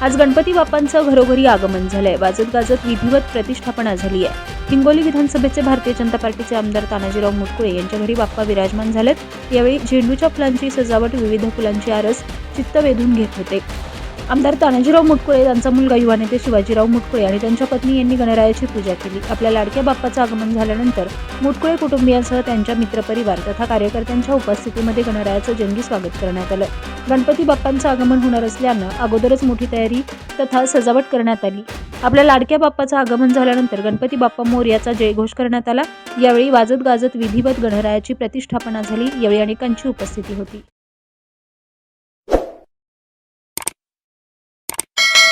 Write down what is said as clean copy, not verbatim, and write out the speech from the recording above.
आज गणपती बाप्पांचं घरोघरी आगमन झालंय. वाजत गाजत विधिवत प्रतिष्ठापना झाली आहे. हिंगोली विधानसभेचे भारतीय जनता पार्टीचे आमदार तानाजीराव मुटकुळे यांच्या घरी बाप्पा विराजमान झालेत. यावेळी झेंडूच्या फुलांची सजावट, विविध फुलांची आरस चित्त वेधून घेत होते. आमदार तानाजीराव मुटकुळे, त्यांचा मुलगा युवा नेते शिवाजीराव मुटकुळे आणि त्यांच्या पत्नी यांनी गणरायाची पूजा केली. आपल्या लाडक्या बाप्पाचं आगमन झाल्यानंतर मुटकुळे कुटुंबियांसह त्यांच्या मित्रपरिवार तथा कार्यकर्त्यांच्या उपस्थितीमध्ये गणरायाचं जंगी स्वागत करण्यात आलं. गणपती बाप्पांचं आगमन होणार असल्यानं अगोदरच मोठी तयारी तथा सजावट करण्यात आली. आपल्या लाडक्या बाप्पाचं आगमन झाल्यानंतर गणपती बाप्पा मोरयाचा जयघोष करण्यात आला. यावेळी वाजत गाजत विधिवत गणरायाची प्रतिष्ठापना झाली. यावेळी अनेकांची उपस्थिती होती.